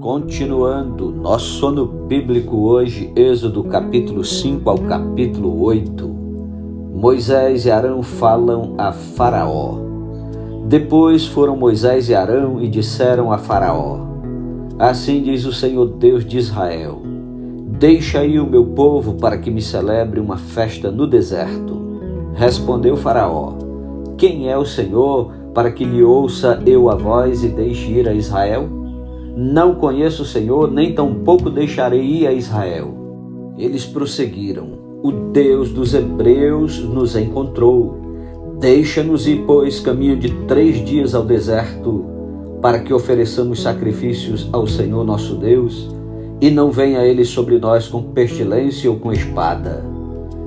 Continuando nosso sono bíblico hoje, Êxodo capítulo 5 ao capítulo 8. Moisés e Arão falam a Faraó. Depois foram Moisés e Arão e disseram a Faraó: Assim diz o Senhor Deus de Israel: Deixa aí o meu povo para que me celebre uma festa no deserto. Respondeu Faraó: Quem é o Senhor para que lhe ouça eu a voz e deixe ir a Israel? Não conheço o Senhor, nem tampouco deixarei ir a Israel. Eles prosseguiram: O Deus dos Hebreus nos encontrou. Deixa-nos ir, pois, caminho de 3 dias ao deserto, para que ofereçamos sacrifícios ao Senhor nosso Deus, e não venha ele sobre nós com pestilência ou com espada.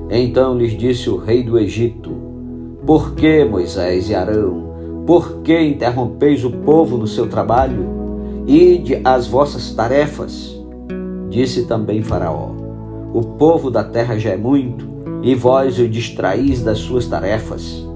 Então lhes disse o rei do Egito: Por que, Moisés e Arão, por que interrompeis o povo no seu trabalho? Ide às vossas tarefas. Disse também Faraó: O povo da terra já é muito, e vós o distraís das suas tarefas.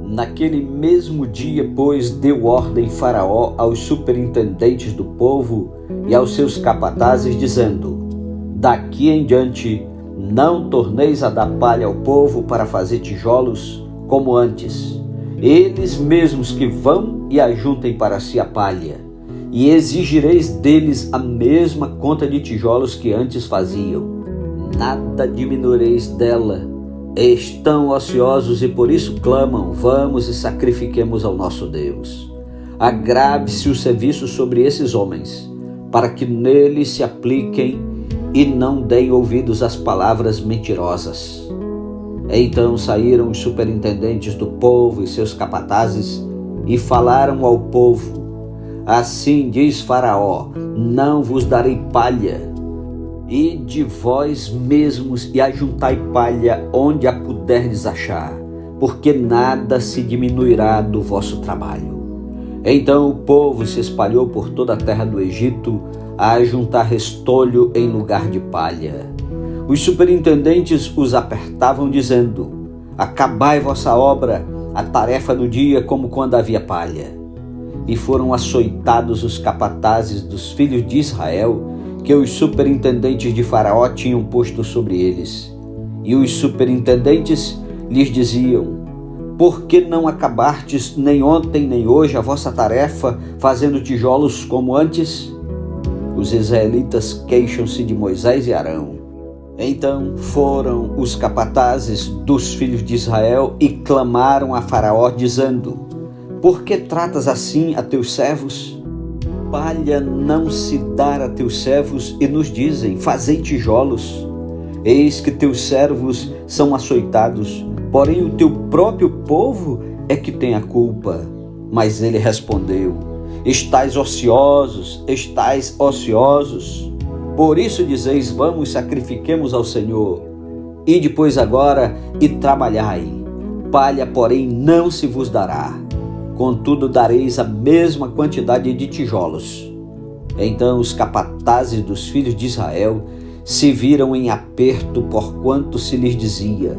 Naquele mesmo dia, pois, deu ordem Faraó aos superintendentes do povo e aos seus capatazes, dizendo: Daqui em diante, não torneis a dar palha ao povo para fazer tijolos como antes. Eles mesmos que vão e ajuntem para si a palha, e exigireis deles a mesma conta de tijolos que antes faziam. Nada diminuireis dela. Estão ociosos e por isso clamam: Vamos e sacrifiquemos ao nosso Deus. Agrave-se o serviço sobre esses homens, para que neles se apliquem e não deem ouvidos às palavras mentirosas. Então saíram os superintendentes do povo e seus capatazes e falaram ao povo: Assim diz Faraó: Não vos darei palha. Ide vós mesmos e ajuntai palha onde a puderdes achar, porque nada se diminuirá do vosso trabalho. Então o povo se espalhou por toda a terra do Egito a ajuntar restolho em lugar de palha. Os superintendentes os apertavam, dizendo: Acabai vossa obra, a tarefa do dia, como quando havia palha. E foram açoitados os capatazes dos filhos de Israel, que os superintendentes de Faraó tinham posto sobre eles. E os superintendentes lhes diziam: Por que não acabastes nem ontem nem hoje a vossa tarefa, fazendo tijolos como antes? Os israelitas queixam-se de Moisés e Arão. Então foram os capatazes dos filhos de Israel e clamaram a Faraó, dizendo: Por que tratas assim a teus servos? Palha não se dá a teus servos e nos dizem: Fazei tijolos. Eis que teus servos são açoitados, porém o teu próprio povo é que tem a culpa. Mas ele respondeu: Estais ociosos, estais ociosos. Por isso dizeis: Vamos, sacrifiquemos ao Senhor. E depois agora e trabalhai. Palha, porém, não se vos dará. Contudo, dareis a mesma quantidade de tijolos. Então os capatazes dos filhos de Israel se viram em aperto, porquanto se lhes dizia: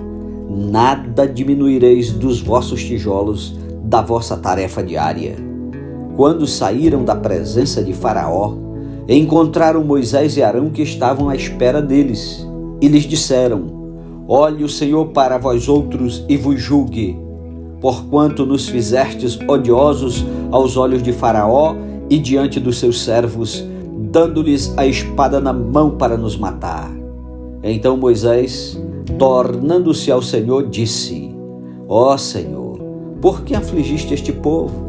Nada diminuireis dos vossos tijolos da vossa tarefa diária. Quando saíram da presença de Faraó, encontraram Moisés e Arão, que estavam à espera deles, e lhes disseram: Olhe o Senhor para vós outros e vos julgue, porquanto nos fizestes odiosos aos olhos de Faraó e diante dos seus servos, dando-lhes a espada na mão para nos matar. Então Moisés, tornando-se ao Senhor, disse: Ó Senhor, por que afligiste este povo?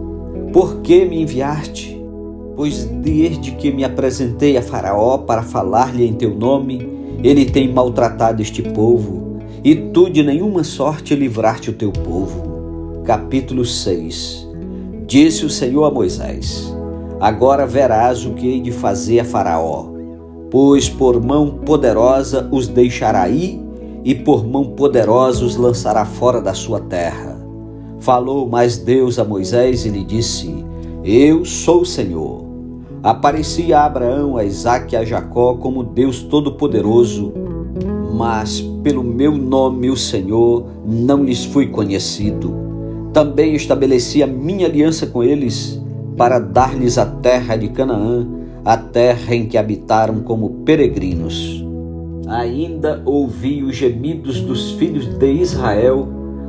Por que me enviaste? Pois desde que me apresentei a Faraó para falar-lhe em teu nome, ele tem maltratado este povo, e tu de nenhuma sorte livraste o teu povo. Capítulo 6. Disse o Senhor a Moisés: Agora verás o que hei de fazer a Faraó, pois por mão poderosa os deixará ir, e por mão poderosa os lançará fora da sua terra. Falou mais Deus a Moisés e lhe disse: Eu sou o Senhor. Apareci a Abraão, a Isaque e a Jacó como Deus Todo-Poderoso, mas pelo meu nome, o Senhor, não lhes fui conhecido. Também estabeleci a minha aliança com eles, para dar-lhes a terra de Canaã, a terra em que habitaram como peregrinos. Ainda ouvi os gemidos dos filhos de Israel,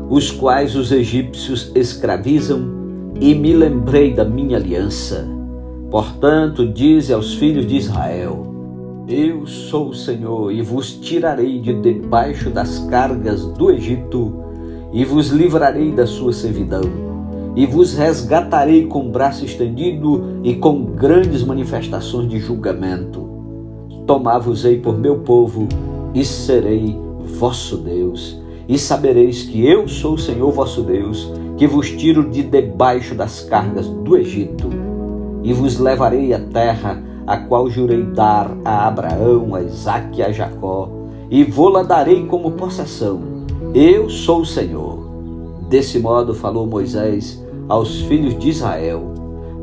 os quais os egípcios escravizam, e me lembrei da minha aliança. Portanto, dize aos filhos de Israel: Eu sou o Senhor, e vos tirarei de debaixo das cargas do Egito, e vos livrarei da sua servidão, e vos resgatarei com braço estendido e com grandes manifestações de julgamento. Tomar-vos-ei por meu povo, e serei vosso Deus, e sabereis que eu sou o Senhor vosso Deus, que vos tiro de debaixo das cargas do Egito, e vos levarei à terra a qual jurei dar a Abraão, a Isaque e a Jacó, e vô-la darei como possessão. Eu sou o Senhor. Desse modo falou Moisés aos filhos de Israel,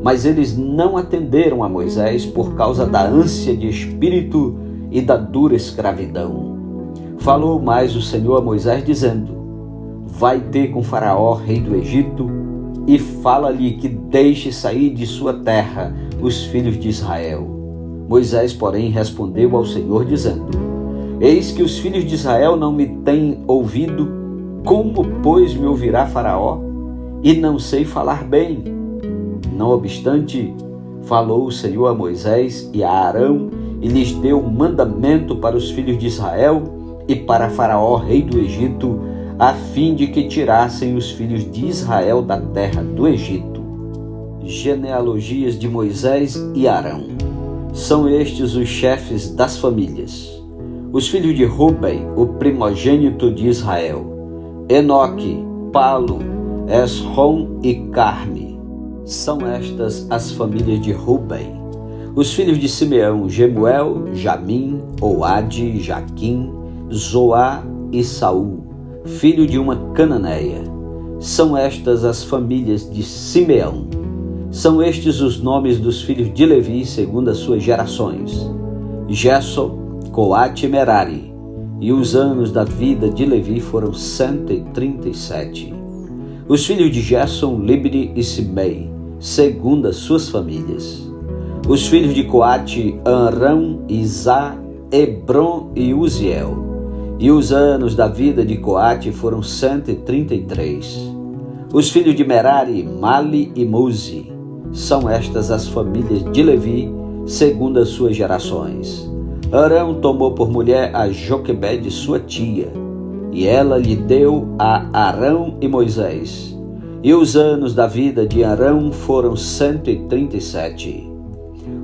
mas eles não atenderam a Moisés por causa da ânsia de espírito e da dura escravidão. Falou mais o Senhor a Moisés, dizendo: Vai ter com Faraó, rei do Egito, e fala-lhe que deixe sair de sua terra os filhos de Israel. Moisés, porém, respondeu ao Senhor, dizendo: Eis que os filhos de Israel não me têm ouvido, como, pois, me ouvirá Faraó? E não sei falar bem. Não obstante, falou o Senhor a Moisés e a Arão, e lhes deu mandamento para os filhos de Israel e para Faraó, rei do Egito, a fim de que tirassem os filhos de Israel da terra do Egito. Genealogias de Moisés e Arão. São estes os chefes das famílias. Os filhos de Ruben, o primogênito de Israel: Enoque, Palu, Esrom e Carme. São estas as famílias de Ruben. Os filhos de Simeão: Jemuel, Jamim, Oade, Jaquim, Zoá e Saul, filho de uma cananeia. São estas as famílias de Simeão. São estes os nomes dos filhos de Levi, segundo as suas gerações: Gerson, Coate e Merari. E os anos da vida de Levi foram 137. Os filhos de Gerson, Libni e Simei, segundo as suas famílias. Os filhos de Coate, Amrão, Izá, Hebron e Uziel. E os anos da vida de Coate foram 133. Os filhos de Merari, Mali e Muzi. São estas as famílias de Levi, segundo as suas gerações. Arão tomou por mulher a Joquebede, sua tia, e ela lhe deu a Arão e Moisés. E os anos da vida de Arão foram 137.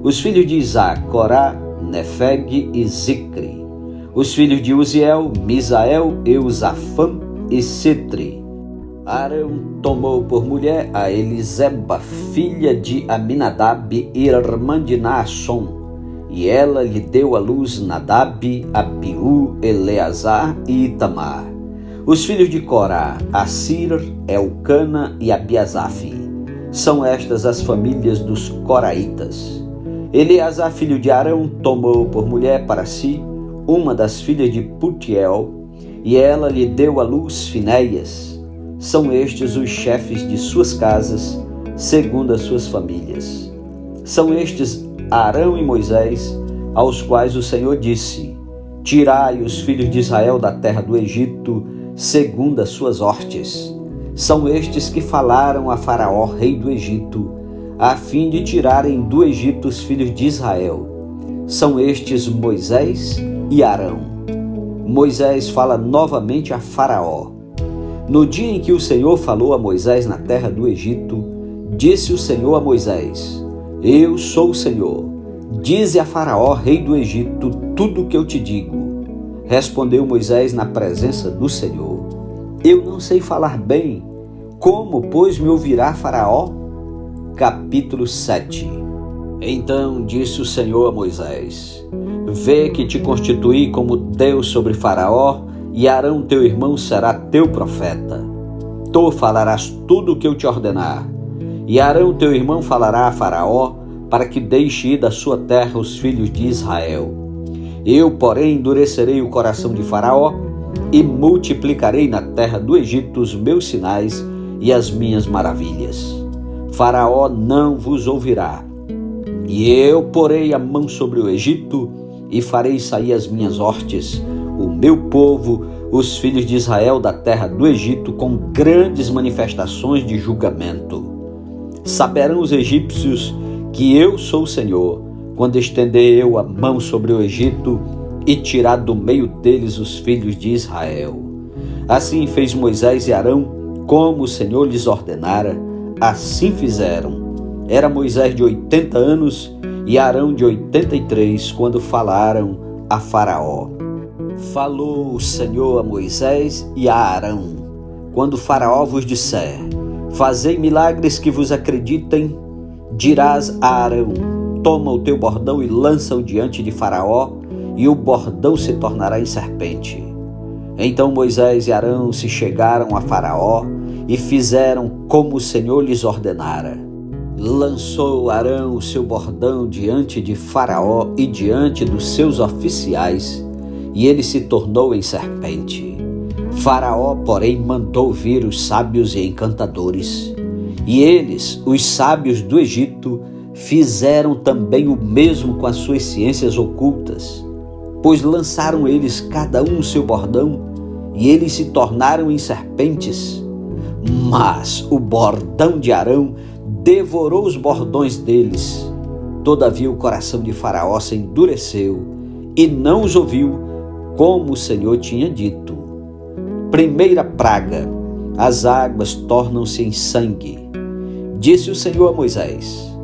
Os filhos de Isá, Corá, Nefeg e Zicre. Os filhos de Uziel, Misael, Eusafã e Citri. Arão tomou por mulher a Eliseba, filha de Aminadab, irmã de Naasson, e ela lhe deu à luz Nadab, Abiú, Eleazar e Itamar. Os filhos de Corá, Assir, Elcana e Abiasaf. São estas as famílias dos coraitas. Eleazar, filho de Arão, tomou por mulher para si uma das filhas de Putiel, e ela lhe deu à luz Finéias. São estes os chefes de suas casas, segundo as suas famílias. São estes Arão e Moisés, aos quais o Senhor disse: Tirai os filhos de Israel da terra do Egito, segundo as suas hortes. São estes que falaram a Faraó, rei do Egito, a fim de tirarem do Egito os filhos de Israel. São estes Moisés e Arão. Moisés fala novamente a Faraó. No dia em que o Senhor falou a Moisés na terra do Egito, disse o Senhor a Moisés: Eu sou o Senhor. Dize a Faraó, rei do Egito, tudo o que eu te digo. Respondeu Moisés na presença do Senhor: Eu não sei falar bem. Como, pois, me ouvirá Faraó? Capítulo 7. Então disse o Senhor a Moisés: Vê que te constituí como Deus sobre Faraó, e Arão teu irmão será teu profeta. Tu falarás tudo o que eu te ordenar. E Arão teu irmão falará a Faraó, para que deixe ir da sua terra os filhos de Israel. Eu, porém, endurecerei o coração de Faraó, e multiplicarei na terra do Egito os meus sinais e as minhas maravilhas. Faraó não vos ouvirá. E eu porei a mão sobre o Egito e farei sair as minhas hortes, o meu povo, os filhos de Israel da terra do Egito, com grandes manifestações de julgamento. Saberão os egípcios que eu sou o Senhor, quando estender eu a mão sobre o Egito e tirar do meio deles os filhos de Israel. Assim fez Moisés e Arão, como o Senhor lhes ordenara, assim fizeram. Era Moisés de 80 anos e Arão de 83, quando falaram a Faraó. Falou o Senhor a Moisés e a Arão, quando Faraó vos disser: fazei milagres que vos acreditem, dirás a Arão: toma o teu bordão e lança-o diante de Faraó, e o bordão se tornará em serpente. Então Moisés e Arão se chegaram a Faraó e fizeram como o Senhor lhes ordenara. Lançou Arão o seu bordão diante de Faraó e diante dos seus oficiais, e ele se tornou em serpente. Faraó, porém, mandou vir os sábios e encantadores, e eles, os sábios do Egito, fizeram também o mesmo com as suas ciências ocultas, pois lançaram eles cada um o seu bordão, e eles se tornaram em serpentes. Mas o bordão de Arão devorou os bordões deles. Todavia o coração de Faraó se endureceu e não os ouviu, como o Senhor tinha dito. Primeira praga: as águas tornam-se em sangue. Disse o Senhor a Moisés: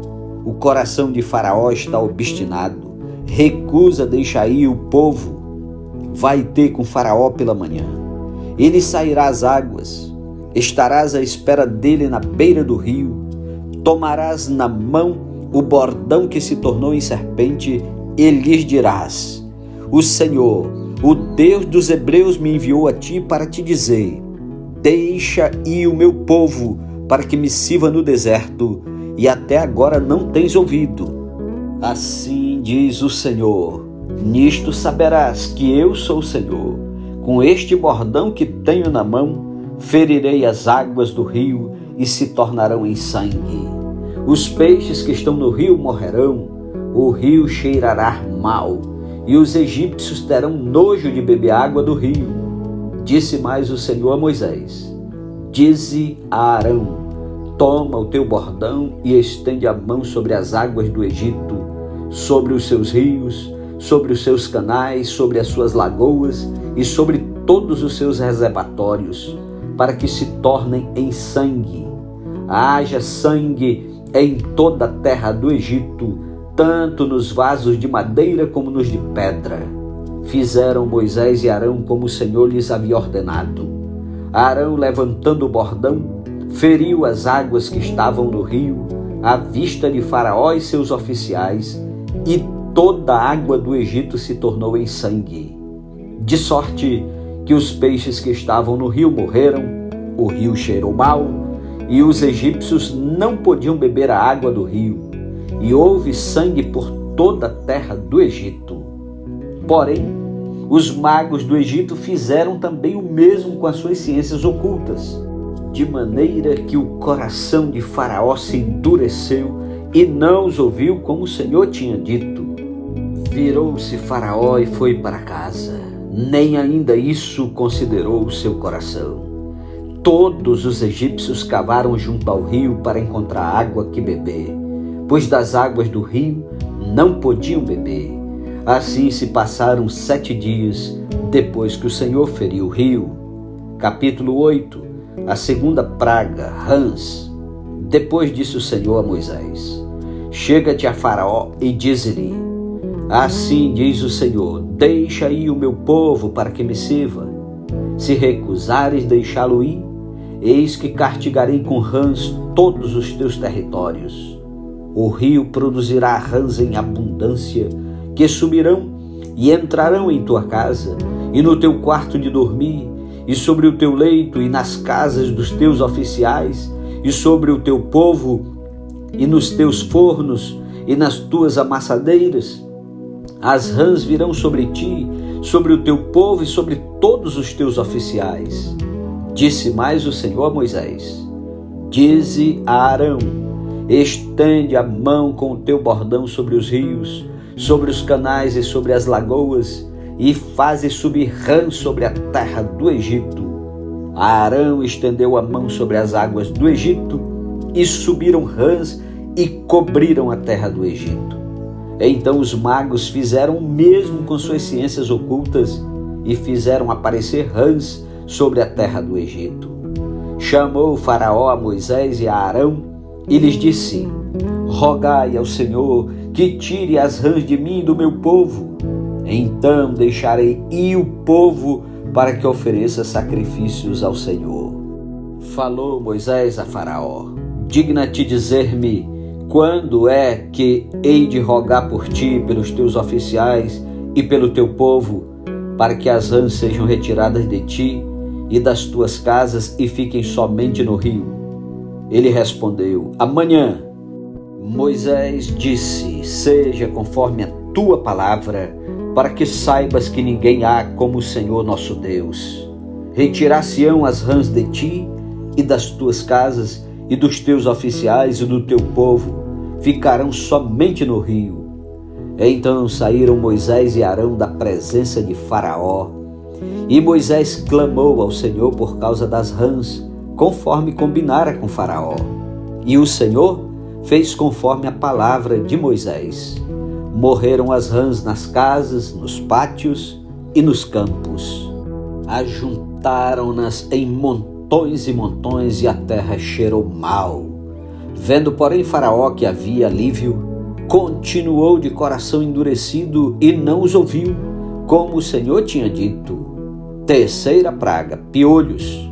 o coração de Faraó está obstinado, recusa deixar ir o povo. Vai ter com Faraó pela manhã. Ele sairá às águas, estarás à espera dele na beira do rio, tomarás na mão o bordão que se tornou em serpente e lhes dirás: o Senhor, o Deus dos hebreus, me enviou a ti para te dizer: deixa ir o meu povo para que me sirva no deserto, e até agora não tens ouvido. Assim diz o Senhor: nisto saberás que eu sou o Senhor. Com este bordão que tenho na mão, ferirei as águas do rio e se tornarão em sangue. Os peixes que estão no rio morrerão, o rio cheirará mal, e os egípcios terão nojo de beber água do rio. Disse mais o Senhor a Moisés: dize a Arão: toma o teu bordão e estende a mão sobre as águas do Egito, sobre os seus rios, sobre os seus canais, sobre as suas lagoas e sobre todos os seus reservatórios, para que se tornem em sangue. Haja sangue em toda a terra do Egito, tanto nos vasos de madeira como nos de pedra. Fizeram Moisés e Arão como o Senhor lhes havia ordenado. Arão, levantando o bordão, feriu as águas que estavam no rio, à vista de Faraó e seus oficiais, e toda a água do Egito se tornou em sangue. De sorte que os peixes que estavam no rio morreram, o rio cheirou mal, e os egípcios não podiam beber a água do rio, e houve sangue por toda a terra do Egito. Porém, os magos do Egito fizeram também o mesmo com as suas ciências ocultas, de maneira que o coração de Faraó se endureceu e não os ouviu como o Senhor tinha dito. Virou-se Faraó e foi para casa. Nem ainda isso considerou o seu coração. Todos os egípcios cavaram junto ao rio para encontrar água que beber, pois das águas do rio não podiam beber. Assim se passaram 7 dias depois que o Senhor feriu o rio. Capítulo 8. A segunda praga, rãs. Depois disse o Senhor a Moisés: chega-te a Faraó e dize-lhe: assim diz o Senhor, deixa ir o meu povo para que me sirva. Se recusares deixá-lo ir, eis que castigarei com rãs todos os teus territórios. O rio produzirá rãs em abundância, que subirão e entrarão em tua casa, e no teu quarto de dormir, e sobre o teu leito, e nas casas dos teus oficiais, e sobre o teu povo, e nos teus fornos, e nas tuas amassadeiras. As rãs virão sobre ti, sobre o teu povo e sobre todos os teus oficiais. Disse mais o Senhor a Moisés: dize a Arão: estende a mão com o teu bordão sobre os rios, sobre os canais e sobre as lagoas, e faze subir rãs sobre a terra do Egito. Arão estendeu a mão sobre as águas do Egito, e subiram rãs e cobriram a terra do Egito. Então os magos fizeram o mesmo com suas ciências ocultas e fizeram aparecer rãs sobre a terra do Egito. Chamou o Faraó a Moisés e a Arão e lhes disse: rogai ao Senhor que tire as rãs de mim e do meu povo. Então deixarei ir o povo para que ofereça sacrifícios ao Senhor. Falou Moisés a Faraó: digna-te dizer-me quando é que hei de rogar por ti, pelos teus oficiais e pelo teu povo, para que as rãs sejam retiradas de ti e das tuas casas e fiquem somente no rio? Ele respondeu: amanhã. Moisés disse: seja conforme a tua palavra, para que saibas que ninguém há como o Senhor nosso Deus. Retirar-se-ão as rãs de ti e das tuas casas e dos teus oficiais e do teu povo, ficarão somente no rio. Então saíram Moisés e Arão da presença de Faraó, e Moisés clamou ao Senhor por causa das rãs, conforme combinara com Faraó. E o Senhor fez conforme a palavra de Moisés. Morreram as rãs nas casas, nos pátios e nos campos. Ajuntaram-nas em montões e montões, e a terra cheirou mal. Vendo, porém, Faraó que havia alívio, continuou de coração endurecido e não os ouviu, como o Senhor tinha dito. Terceira praga, piolhos.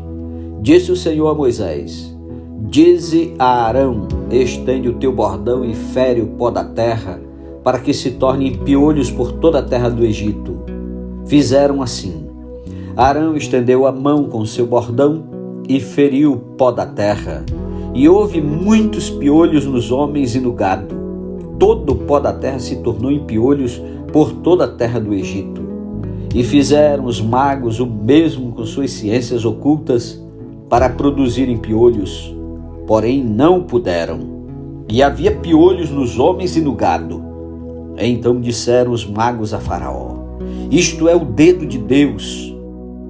Disse o Senhor a Moisés: dize a Arão: estende o teu bordão e fere o pó da terra, para que se tornem piolhos por toda a terra do Egito. Fizeram assim. Arão estendeu a mão com seu bordão e feriu o pó da terra, e houve muitos piolhos nos homens e no gado. Todo o pó da terra se tornou em piolhos por toda a terra do Egito. E fizeram os magos o mesmo com suas ciências ocultas para produzirem piolhos, porém não puderam. E havia piolhos nos homens e no gado. Então disseram os magos a Faraó: isto é o dedo de Deus.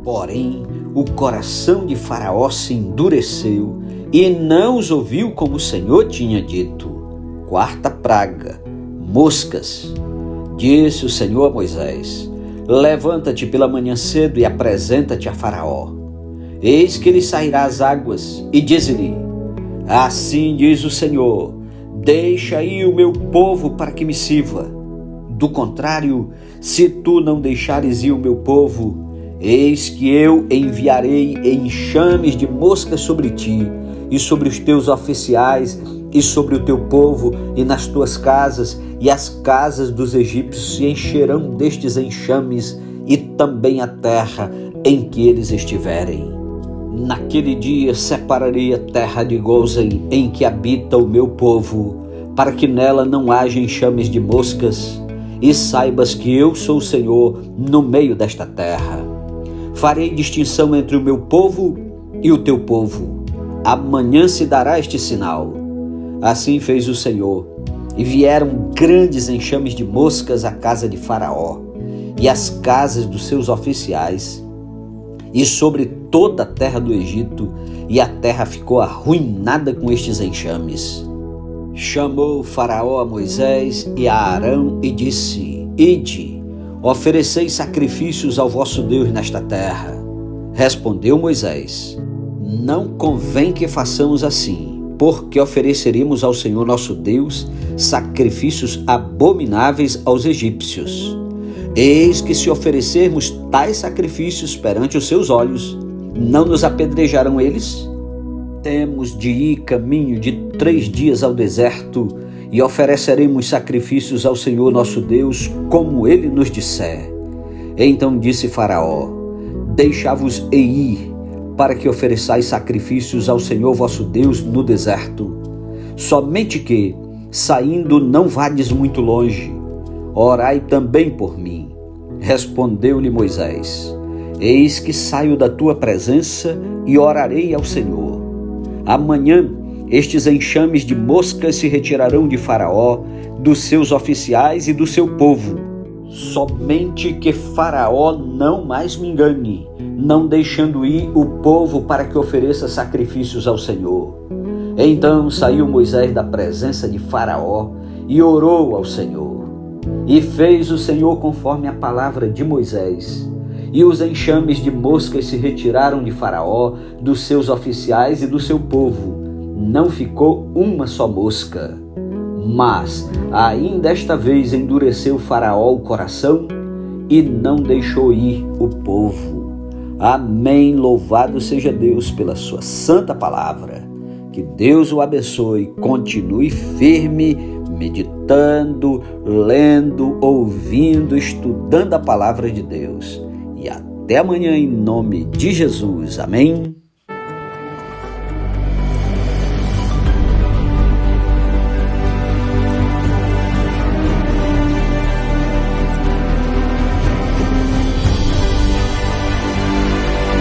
Porém o coração de Faraó se endureceu e não os ouviu como o Senhor tinha dito. Quarta praga, moscas. Disse o Senhor a Moisés: levanta-te pela manhã cedo e apresenta-te a Faraó. Eis que ele sairá às águas, e diz-lhe: assim diz o Senhor, deixa ir o meu povo para que me sirva. Do contrário, se tu não deixares ir o meu povo, eis que eu enviarei enxames de moscas sobre ti, e sobre os teus oficiais, e sobre o teu povo, e nas tuas casas, e as casas dos egípcios se encherão destes enxames, e também a terra em que eles estiverem. Naquele dia separarei a terra de Gósen, em que habita o meu povo, para que nela não haja enxames de moscas, e saibas que eu sou o Senhor no meio desta terra. Farei distinção entre o meu povo e o teu povo. Amanhã se dará este sinal. Assim fez o Senhor, e vieram grandes enxames de moscas à casa de Faraó e às casas dos seus oficiais, e sobre toda a terra do Egito, e a terra ficou arruinada com estes enxames. Chamou Faraó a Moisés e a Arão e disse: ide, ofereceis sacrifícios ao vosso Deus nesta terra. Respondeu Moisés: não convém que façamos assim, porque ofereceremos ao Senhor nosso Deus sacrifícios abomináveis aos egípcios. Eis que se oferecermos tais sacrifícios perante os seus olhos, não nos apedrejarão eles? Temos de ir caminho de 3 dias ao deserto, e ofereceremos sacrifícios ao Senhor nosso Deus, como ele nos disser. Então disse Faraó: deixai-vos ir, para que ofereçais sacrifícios ao Senhor vosso Deus no deserto. Somente que, saindo, não vades muito longe. Orai também por mim. Respondeu-lhe Moisés: eis que saio da tua presença e orarei ao Senhor. Amanhã Estes enxames de moscas se retirarão de Faraó, dos seus oficiais e do seu povo. Somente que Faraó não mais me engane, não deixando ir o povo para que ofereça sacrifícios ao Senhor. Então saiu Moisés da presença de Faraó e orou ao Senhor. E fez o Senhor conforme a palavra de Moisés. E os enxames de moscas se retiraram de Faraó, dos seus oficiais e do seu povo. Não ficou uma só mosca. Mas ainda esta vez endureceu Faraó o coração e não deixou ir o povo. Amém. Louvado seja Deus pela sua santa palavra. Que Deus o abençoe. Continue firme, meditando, lendo, ouvindo, estudando a palavra de Deus. E até amanhã em nome de Jesus. Amém.